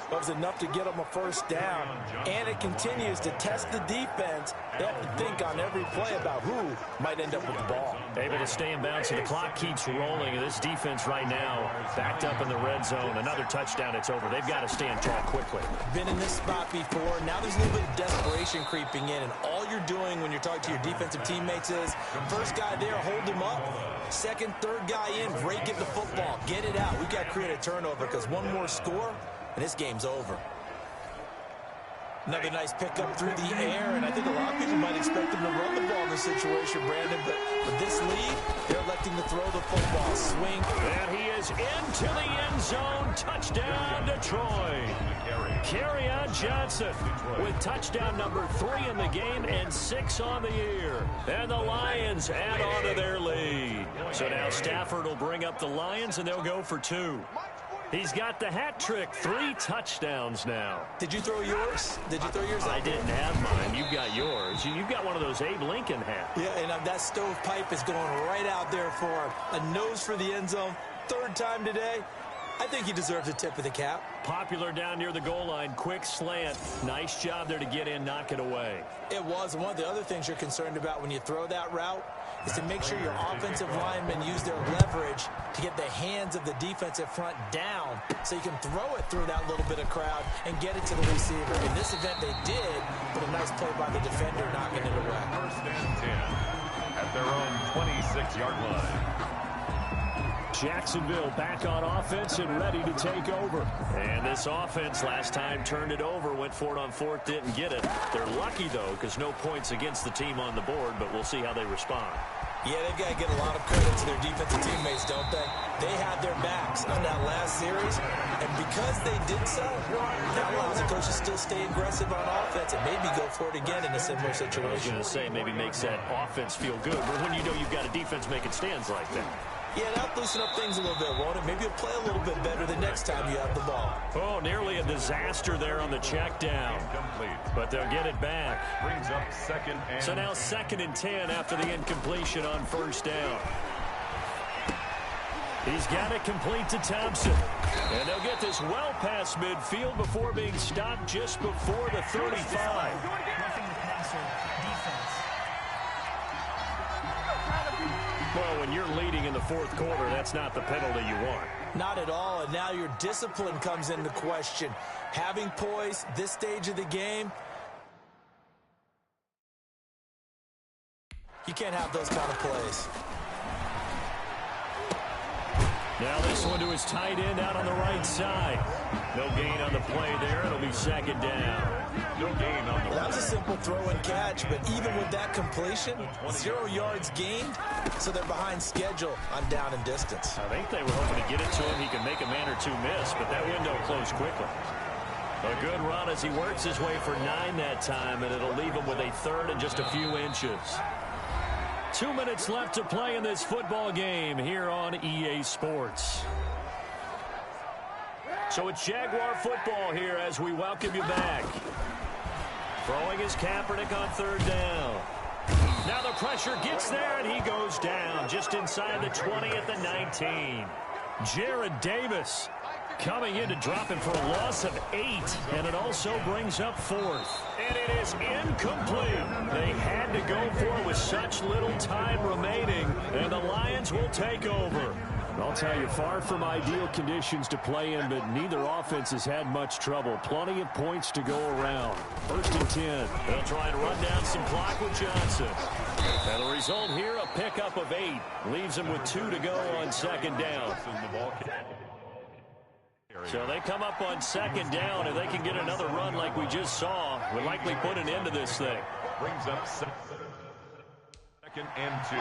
It was enough to get them a first down, and it continues to test the defense. They have to think on every play about who might end up with the ball. Able to stay in bounds, so the clock keeps rolling. And this defense right now backed up in the red zone. Another touchdown, it's over. They've got to stand tall quickly. Been in this spot before. Now there's a little bit of desperation creeping in, and all you're doing when you're talking to your defensive teammates is first guy there, hold him up. Second, third guy in, break it the football. Get it out. We've got to create a turnover because one more score, and this game's over. Another nice pickup through the air, and I think a lot of people might expect him to run the ball in this situation, Brandon, but with this lead, they're electing to throw the football. Swing. And he is into the end zone. Touchdown, Detroit. Kerryon Johnson with touchdown number 3 in the game and 6 on the year. And the Lions add on to their lead. So now Stafford will bring up the Lions, and they'll go for 2. He's got the hat trick, 3 touchdowns now. Did you throw yours? Did you throw yours? I didn't have mine. You've got yours. You've got one of those Abe Lincoln hats. Yeah, and that stovepipe is going right out there for a nose for the end zone. 3rd time today. I think he deserves a tip of the cap. Popular down near the goal line. Quick slant. Nice job there to get in, knock it away. It was. One of the other things you're concerned about when you throw that route is to make sure your offensive linemen use their leverage to get the hands of the defensive front down so you can throw it through that little bit of crowd and get it to the receiver. In this event, they did, but a nice play by the defender knocking it away. First and 10 at their own 26-yard line. Jacksonville back on offense and ready to take over. And this offense last time turned it over, went for it on 4th, didn't get it. They're lucky, though, because no points against the team on the board, but we'll see how they respond. Yeah, they've got to get a lot of credit to their defensive teammates, don't they? They had their backs on that last series, and because they did so, that allows the coach to still stay aggressive on offense and maybe go for it again in a similar situation. I was going to say maybe makes that offense feel good, but when you know you've got a defense making stands like that. Yeah, that'll loosen up things a little bit, won't it? Maybe you'll play a little bit better the next time you have the ball. Oh, nearly a disaster there on the check down. But they'll get it back. Brings up 2nd and... So now 2nd and 10 after the incompletion on 1st down. He's got it complete to Thompson. And they'll get this well past midfield before being stopped just before the 35. Roughing the passer defense. Well, when you're leading in the 4th quarter, that's not the penalty you want. Not at all, and now your discipline comes into question. Having poise this stage of the game, you can't have those kind of plays. Now this one to his tight end out on the right side. No gain on the play there. It'll be 2nd down. No gain on the That was a simple throw and catch, but even with that completion, 0 yards gained, so they're behind schedule on down and distance. I think they were hoping to get it to him. He could make a man or 2 miss, but that window closed quickly. A good run as he works his way for 9 that time, and it'll leave him with a 3rd and just a few inches. 2 minutes left to play in this football game here on EA Sports. So it's Jaguar football here as we welcome you back. Throwing his Kaepernick on 3rd down. Now the pressure gets there, and he goes down just inside the 20 at the 19. Jared Davis coming in to drop him for a loss of 8, and it also brings up 4th. And it is incomplete. They had to go for it with such little time remaining, and the Lions will take over. I'll tell you, far from ideal conditions to play in, but neither offense has had much trouble. Plenty of points to go around. 1st and 10. They'll try and run down some clock with Johnson. And the result here, a pickup of 8. Leaves him with 2 to go on 2nd down. So they come up on 2nd down. If they can get another run like we just saw, would likely put an end to this thing. Brings up 2nd and 2.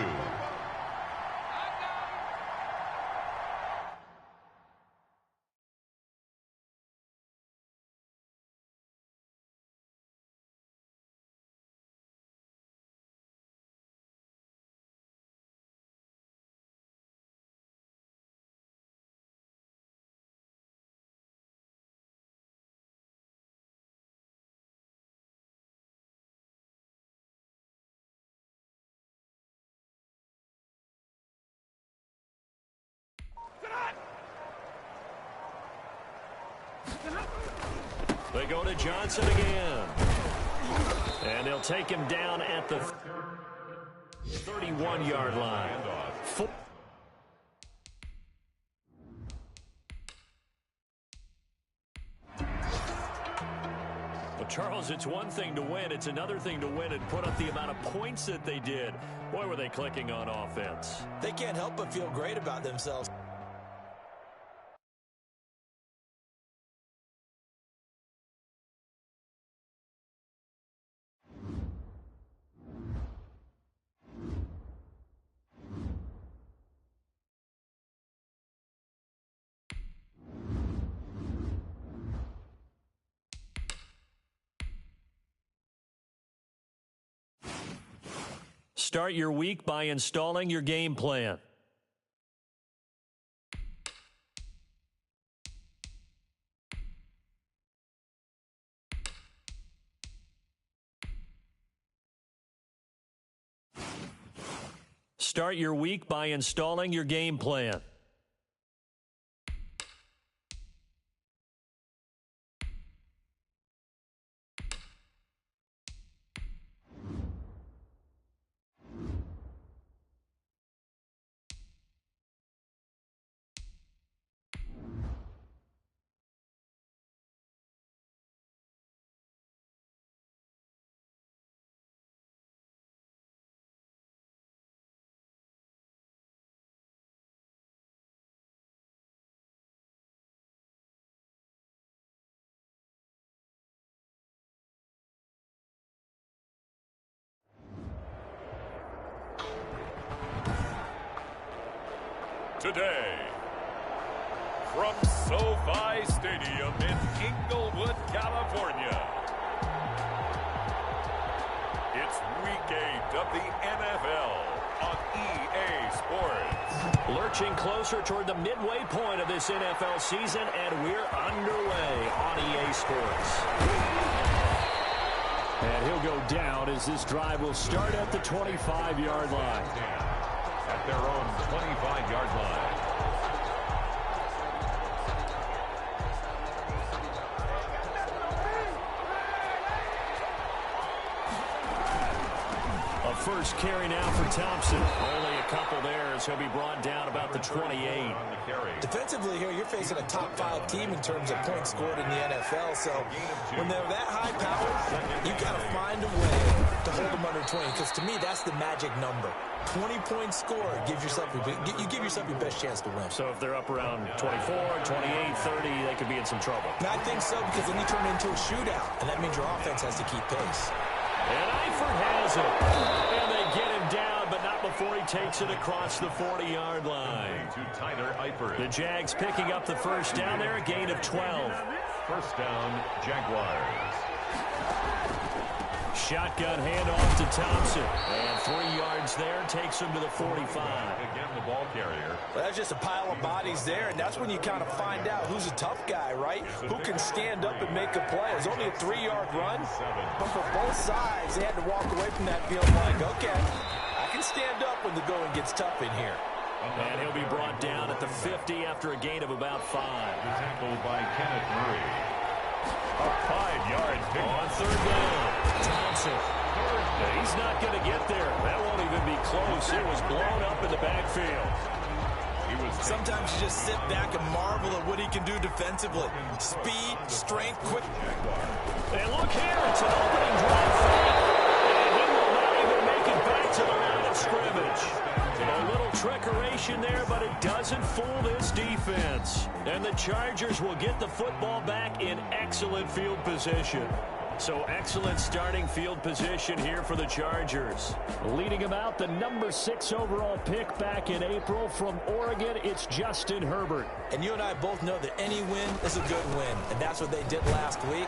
They go to Johnson again. And they'll take him down at the 31-yard line. Well, Charles, it's one thing to win. It's another thing to win and put up the amount of points that they did. Boy, were they clicking on offense. They can't help but feel great about themselves. Start your week by installing your game plan. Start your week by installing your game plan. Today, from SoFi Stadium in Inglewood, California, it's Week 8 of the NFL on EA Sports. Lurching closer toward the midway point of this NFL season, and we're underway on EA Sports. And he'll go down as this drive will start at the 25-yard line. At their own 25-yard line. A first carry now for Thompson. Only a couple there as he'll be brought down about the 28. Defensively here, you're facing a top-5 team in terms of points scored in the NFL. So when they're that high-powered, you got to find a way to hold them under 20. Because to me, that's the magic number. 20 points scored gives yourself you give yourself your best chance to win. So if they're up around 24, 28, 30, they could be in some trouble. And I think so, because then you turn it into a shootout, and that means your offense has to keep pace. And Eifert has it. And they get him down, but not before he takes it across the 40-yard line. To Tyler Eifert. The Jags picking up the first down there, a gain of 12. First down, Jaguars. Shotgun handoff to Thompson. And 3 yards there, takes him to the 45. Again, the ball carrier. Well, that's just a pile of bodies there, and that's when you kind of find out who's a tough guy, right? Who can stand up and make a play. It was only a 3-yard run, but for both sides, they had to walk away from that field like, okay, I can stand up when the going gets tough in here. And he'll be brought down at the 50 after a gain of about 5. Tackled by Kenneth Murray. A 5-yard pick. On third down, Thompson. He's not going to get there. That won't even be close. It was blown up in the backfield. Sometimes you just sit back and marvel at what he can do defensively. Speed, strength, quick. And look here, it's an opening drive fake. And he will not even make it back to the line of scrimmage. A little trickeration there, but it doesn't fool this defense. And the Chargers will get the football back in excellent field position. So excellent starting field position here for the Chargers. Leading them out, the number 6 overall pick back in April from Oregon, it's Justin Herbert. And you and I both know that any win is a good win, and that's what they did last week.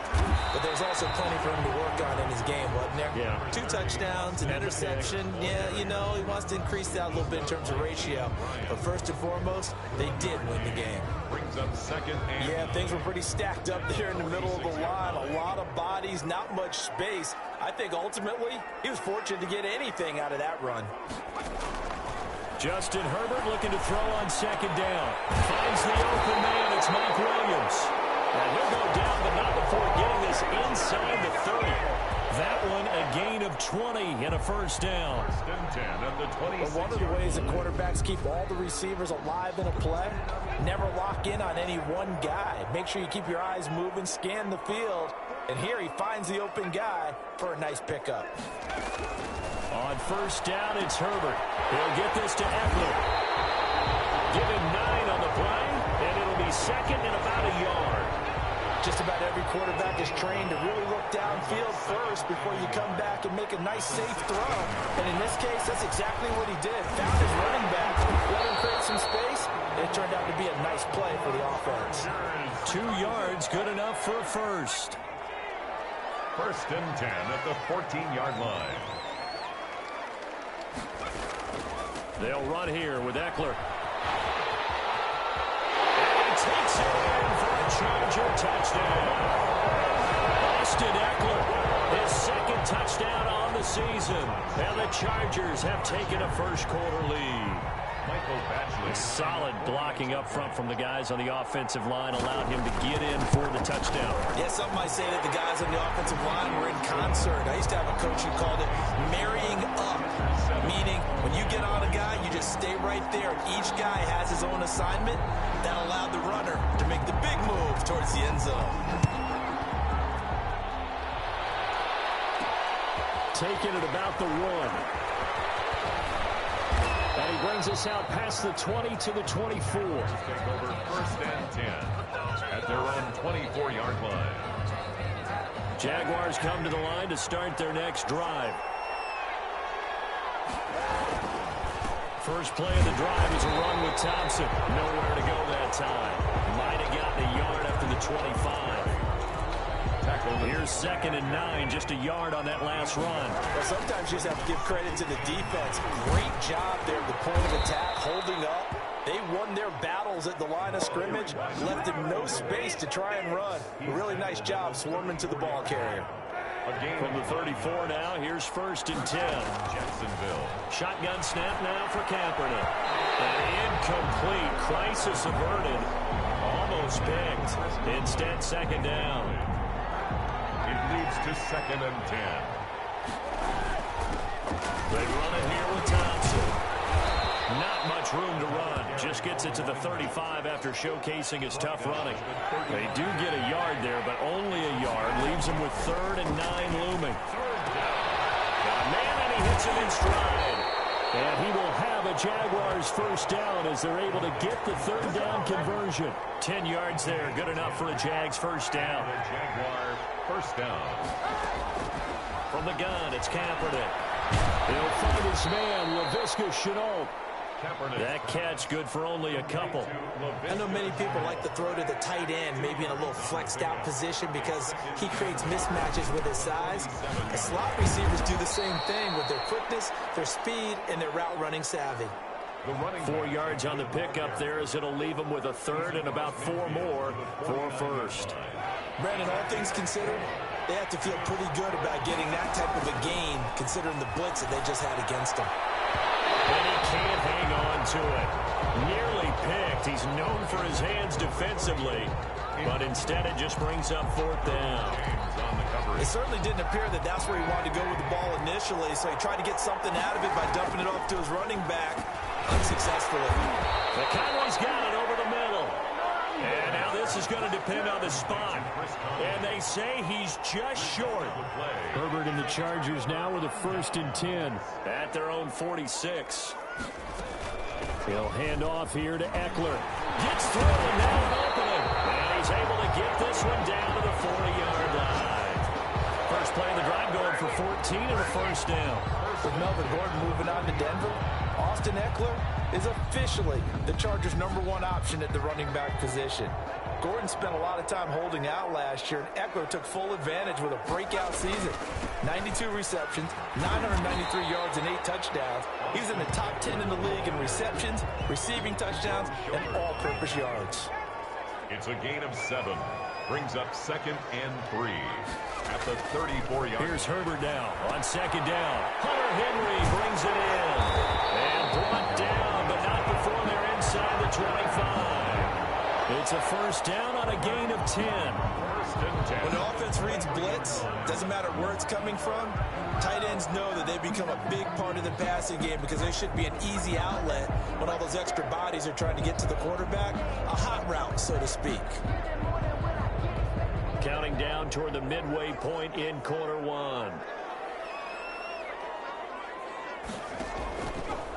But there's also plenty for him to work on in his game, wasn't there? Yeah. 2 touchdowns, an interception. Yeah, you know, he wants to increase that a little bit in terms of ratio. But first and foremost, they did win the game. Brings up second and... Yeah, things were pretty stacked up there in the middle of the line. A lot of bodies, not much space. I think ultimately he was fortunate to get anything out of that run. Justin Herbert looking to throw on second down. Finds the open man. It's Mike Williams. And he'll go down, but not before getting 20 and a first down. First and 10 at the 26. Well, one of the ways that quarterbacks keep all the receivers alive in a play, never lock in on any one guy. Make sure you keep your eyes moving, scan the field, and here he finds the open guy for a nice pickup. On first down, it's Herbert. He'll get this to Eckler. Give him 9 on the play, and it'll be second and about a yard. Just about every quarterback is trained to really look downfield first before you come back and make a nice, safe throw. And in this case, that's exactly what he did. Found his running back, let him create some space, and it turned out to be a nice play for the offense. 2 yards, good enough for a first. First and 10 at the 14-yard line. They'll run here with Eckler. And he takes it in for a Charger touchdown. Austin Eckler, his second touchdown on the season. And the Chargers have taken a first-quarter lead. Michael Batchley. Solid blocking up front from the guys on the offensive line allowed him to get in for the touchdown. Yeah, some might say that the guys on the offensive line were in concert. I used to have a coach who called it marrying up, meaning when you get on a guy, you just stay right there. Each guy has his own assignment. That allowed the runner to make the big move towards the end zone. Taking it about the 1. And he brings us out past the 20 to the 24. Take over first and 10 at their own 24-yard line. Jaguars come to the line to start their next drive. First play of the drive is a run with Thompson. Nowhere to go that time. Might have gotten a yard after the 25. Here's second and 9, just a yard on that last run. Well, sometimes you just have to give credit to the defense. Great job there at the point of attack, holding up. They won their battles at the line of scrimmage, left him no space to try and run. A really nice job swarming to the ball carrier. From the 34 now, here's first and 10. Jacksonville. Shotgun snap now for Kaepernick. An incomplete, crisis averted. Almost picked. Instead, second down. It leads to second and 10. They run it here with Thompson. Not much room to run. Just gets it to the 35 after showcasing his tough running. They do get a yard there, but only a yard. Leaves him with third and 9 looming. Got a man, and he hits him in stride. And he will have a Jaguars first down as they're able to get the third down conversion. 10 yards there. Good enough for a Jags first down. The Jaguar first down. From the gun, it's Kaepernick. He'll find his man, Laviska Shenault. That catch good for only a couple. I know many people like to throw to the tight end, maybe in a little flexed out position because he creates mismatches with his size. The slot receivers do the same thing with their quickness, their speed, and their route running savvy. 4 yards on the pickup there as it'll leave him with a third and about 4 more for first. Brandon, all things considered, they have to feel pretty good about getting that type of a gain considering the blitz that they just had against them. And he can't hang on to it. Nearly picked. He's known for his hands defensively, but instead it just brings up fourth down. It certainly didn't appear that that's where he wanted to go with the ball initially, so he tried to get something out of it by dumping it off to his running back unsuccessfully. McConaughey's got it over the middle. And now this is going to depend on the spot. And they say he's just short. Herbert and the Chargers now with a first and 10 at their own 46. He'll hand off here to Eckler. Gets through and now an opening. And he's able to get this one down to the 40-yard line. First play of the drive going for 14 and a first down. With Melvin Gordon moving on to Denver, Austin Eckler is officially the Chargers' #1 option at the running back position. Gordon spent a lot of time holding out last year, and Eckler took full advantage with a breakout season. 92 receptions, 993 yards, and 8 touchdowns. He's in the top 10 in the league in receptions, receiving touchdowns, and all-purpose yards. It's a gain of 7. Brings up second and 3 at the 34-yard. Here's Herbert now on second down. Hunter Henry brings it in. And brought down, but not before they're inside the 25. It's a first down on a gain of 10. First and 10. When the offense reads blitz, doesn't matter where it's coming from, tight ends know that they become a big part of the passing game because they should be an easy outlet when all those extra bodies are trying to get to the quarterback. A hot route, so to speak. Counting down toward the midway point in quarter one.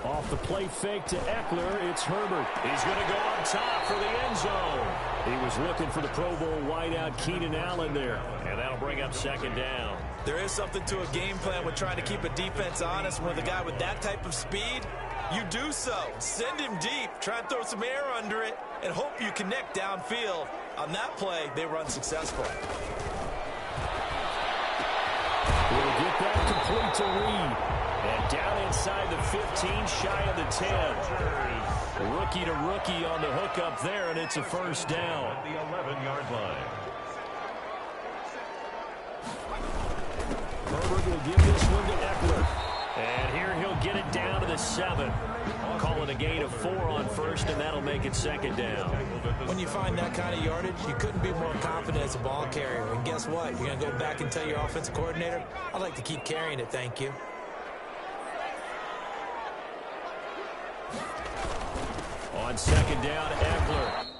Off the play fake to Eckler, it's Herbert. He's going to go up top for the end zone. He was looking for the Pro Bowl wideout Keenan Allen there, and that'll bring up second down. There is something to a game plan with trying to keep a defense honest. With a guy with that type of speed, you do so. Send him deep, try and throw some air under it, and hope you connect downfield. On that play, they were unsuccessful. We'll get that complete to Reed. And down inside the 15, shy of the 10. Rookie to rookie on the hookup there, and it's a first down. At the 11-yard line. Herbert will give this one to Eckler. And here he'll get it down to the 7. Call it a gain of 4 on first, and that'll make it second down. When you find that kind of yardage, you couldn't be more confident as a ball carrier. And guess what? You're going to go back and tell your offensive coordinator, I'd like to keep carrying it, thank you. On second down, Eckler.